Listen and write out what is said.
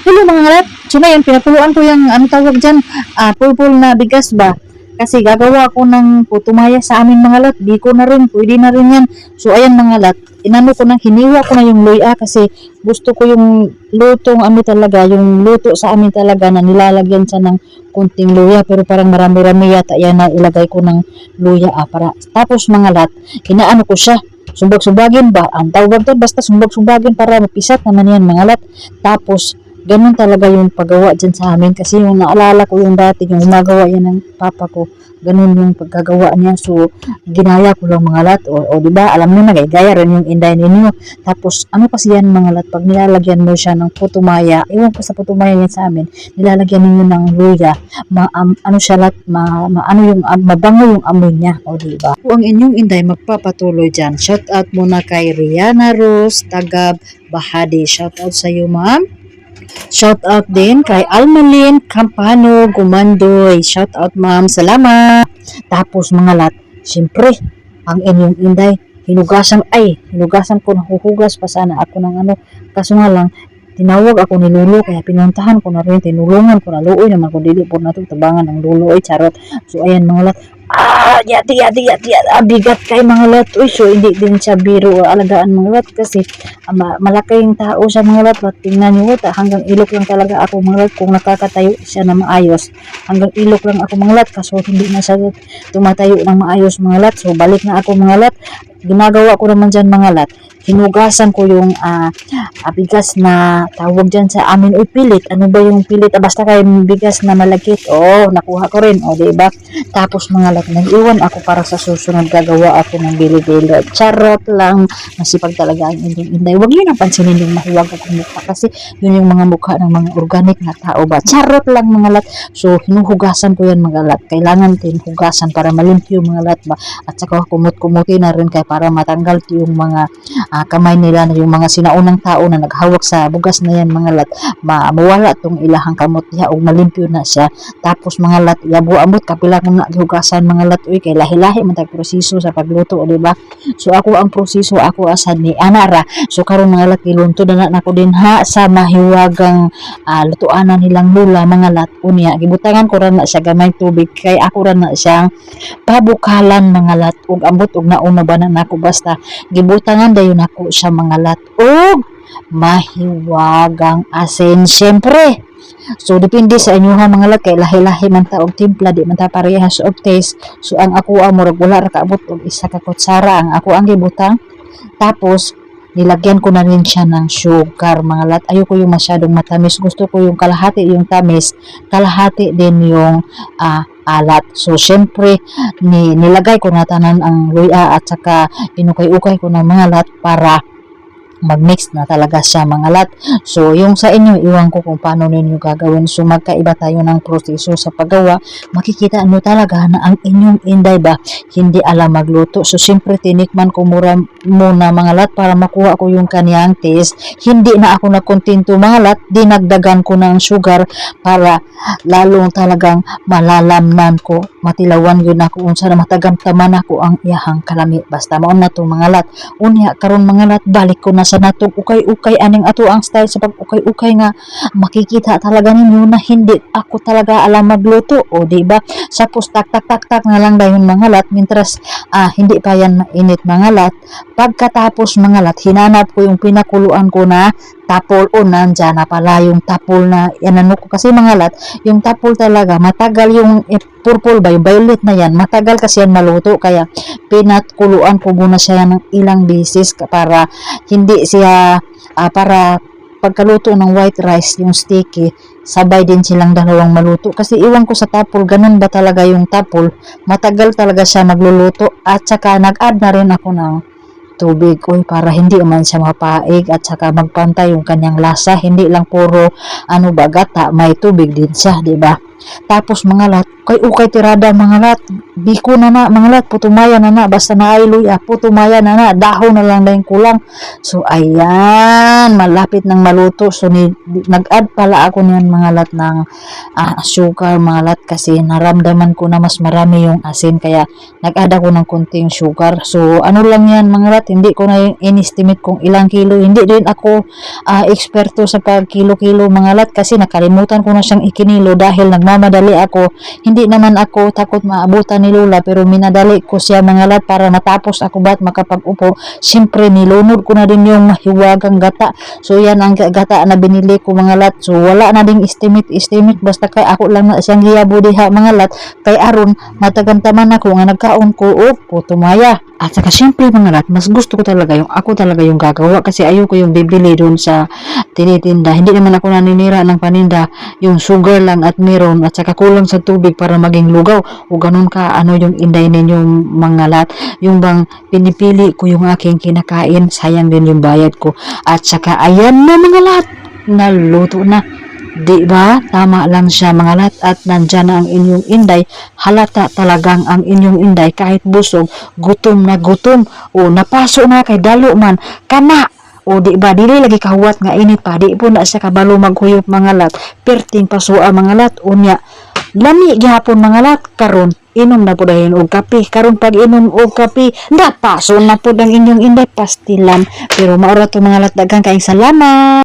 Hello mga ngalat. So na yun, pinakuluan ko yung ano tawag dyan, pulpul na bigas ba? Kasi gagawa ko ng putumaya sa amin mga lat. Biko na rin, pwede na rin yan. So ayan mga lat, inano ko na, hiniwa ko na yung luya kasi gusto ko yung lutong ami talaga, yung luto sa amin talaga na nilalagyan siya ng kunting luya pero parang marami-rami yata yan na ilagay ko ng luya para. Tapos mga lat, inaano ko siya, sumbag-sumbagin ba? Ang tawag doon, basta sumbag-sumbagin para mapisat naman yan mga lat. Tapos ganun talaga yung paggawa dyan sa amin kasi yung naalala ko yung dati yung gumagawa yan ng papa ko, ganun yung paggagawa niya. So ginaya ko lang mga lat, o di ba alam niyo na gaya rin yung inday ninyo. Tapos ano kasi yan mga lat, pag nilalagyan mo siya ng putumaya, iwan ko sa putumaya yan sa amin, nilalagyan ninyo ng luya, ano siya lat, ano yung mabango yung amoy niya, o di ba. Kung ang inyong inday magpapatuloy dyan, shout out muna kay Rihanna Rose Tagab Bahadi, shout out sa iyo ma'am. Shout out din kay Almalin Campano Gumandoy. Shout out ma'am, salamat. Tapos mga lat, siyempre, ang inyong inday, hinugasan ko, nahuhugas pa sana ako ng ano. Kaso nga lang, tinawag ako ni Lolo, kaya pinuntahan ko na rin, tinulungan ko na, luoy naman ko, dili po na ito, tabangan ng Lolo, charot. So ayan mga lat, yati, bigat kay mga lat, so hindi din siya biro alagaan mga lat, kasi malaking tao siya mga lat, tingnan nyo, hanggang ilok lang talaga ako mga lat, kung nakakatayo siya na maayos, hanggang ilok lang ako mga lat, kaso hindi na siya tumatayo ng maayos mga lat. So balik na ako mga lat, ginagawa ko naman dyan mga lat, hinugasan ko yung bigas na tawag dyan sa amin, pilit, ano ba yung pilit, basta kayo bigas na malagkit, nakuha ko rin, diba. Tapos mga lat, nag-iwan ako para sa susunod, gagawa ako ng bili-bili, charot lang, masipag talaga ang inyong inday. Huwag nyo nang pansinin yung mahiwag akong mukha, kasi yun yung mga mukha ng mga organic na tao ba, charot lang mga lat. So hinuhugasan ko yan mga lat, kailangan din hugasan para malimpyo mga lat ba, at saka kumot-kumuti na rin kaya para matanggal yung mga kamay nila, na yung mga sinaunang tao na naghawak sa bugas na yan mga lat, mawala tong ilahang kamot niya o malimpyo na siya. Tapos mga lat, yabu-amot kapila kung nagihugasan mga lat, kay lahi-lahi man tag proseso sa pagluto, di ba. So ako ang proseso, ako asad ni anara. So karon mga lat, ilunto na nako din ha sa mahiwagang lutuanan nilang lula mga lat. Unya gibutangan ko ra na siya gamay tubig, kay ako ra na siyang pabukalan mga lat, ug ambot ug nauna ba na nako, basta gibutangan dayon ako siya mga lat ug mahiwagang asin syempre. So depende sa inyo ha mga lat, kay lahi-lahi man ta og timpla, di man ta parehas og taste. So ang ako murag wala ra kaabot og isa ka kutsara ang ako ang gibutang. Tapos nilagyan ko na rin siya ng sugar mga lat. Ayoko yung masyadong matamis, gusto ko yung kalahati yung tamis, kalahati din yung alat. So syempre nilagay ko na tanan ang luya at saka inukay-ukay ko na mga lat para mag-mix na talaga siya mga lat. So yung sa inyo, iwan ko kung paano ninyo gagawin. So magkaiba tayo ng proseso sa paggawa, makikita nyo talaga na ang inyong inday ba hindi alam magluto. So siyempre tinikman ko muna mga lat para makuha ko yung kaniyang taste. Hindi na ako nagkontento mga lat, dinagdagan ko ng sugar para lalong talagang malalamnan ko, matilawan yun ako unsa na matagamtaman ako ang iyahang kalami. Basta maon na to mga lat. Unya karon mga lat, balik ko na sa natong ukay-ukay, aning ato ang style sa pag-ukay-ukay nga makikita talaga ninyo na hindi ako talaga alam magluto, o di ba. Sapos tak nga lang dayon mga lat, mintras hindi pa yan mainit mga lat. Pagkatapos mga lat, hinanap ko yung pinakuluan ko na tapol, o nandyan na pala yung tapol na yanano ko, kasi mga lat, yung tapol talaga matagal yung purple ba, yung violet na yan, matagal kasi yan maluto, kaya pinakuluan ko muna siya ng ilang beses para hindi siya para pagkaluto ng white rice, yung sticky, sabay din silang dalawang maluto. Kasi iwan ko sa tapol, ganun ba talaga yung tapol, matagal talaga siya magluluto. At saka nag-add na rin ako ng tubig, para hindi man siya mapaig at saka magpantay yung kanyang lasa, hindi lang puro gata, may tubig din siya, di ba. Tapos mga lat, kay ukay tirada mga lat, biko na na mga lat, putumaya na na, basta na ay luya, putumaya na na, dahon na lang dahil kulang. So ayan, malapit ng maluto. So nag-add pala ako niyan mga lat ng sugar mga lat, kasi naramdaman ko na mas marami yung asin, kaya nag-add ako ng konting sugar. So ano lang yan mga lat, hindi ko na in-estimate kung ilang kilo, hindi din ako eksperto sa pag-kilo-kilo mga lat, kasi nakalimutan ko na siyang ikinilo dahil nagmamadali ako. Hindi naman ako takot maabutan ni Lola, pero minadali ko siya mga lat para matapos ako ba't makapag-upo. Siyempre nilunod ko na din yung mahiwagang gata. So yan ang gata na binili ko mga lat. So wala na ding estimate, basta kay ako lang na siyang giyabo diha mga lat, kay aron matagantaman ako nga nagkaon ko og putumaya. At saka syempre mga lat, mas gusto ko talaga yung ako talaga yung gagawa, kasi ayoko yung bibili doon sa tinitinda. Hindi naman ako naninira ng paninda, yung sugar lang at meron at saka kulang sa tubig para maging lugaw. O ganun ka ano yung inday ninyong mga lat, yung bang pinipili ko yung aking kinakain, sayang din yung bayad ko. At saka ayan na mga lat, naluto na. Di ba? Tama lang siya mga lat, at nandyan na ang inyong inday. Halata talagang ang inyong inday kahit busog, gutom na gutom. O napaso na kay dalo man kana. O di ba dili lagi kahuwat nga init pa, di po na siya kabalo maghuyop mga lat. Perting pasua mga lat, unya lami gihapon mga lat, karon inom na po dahil og kape. Karon pag inom og kape, napaso na po ang inyong inday, pastilan. Pero maura to mga lat, daghang kaayong salamat.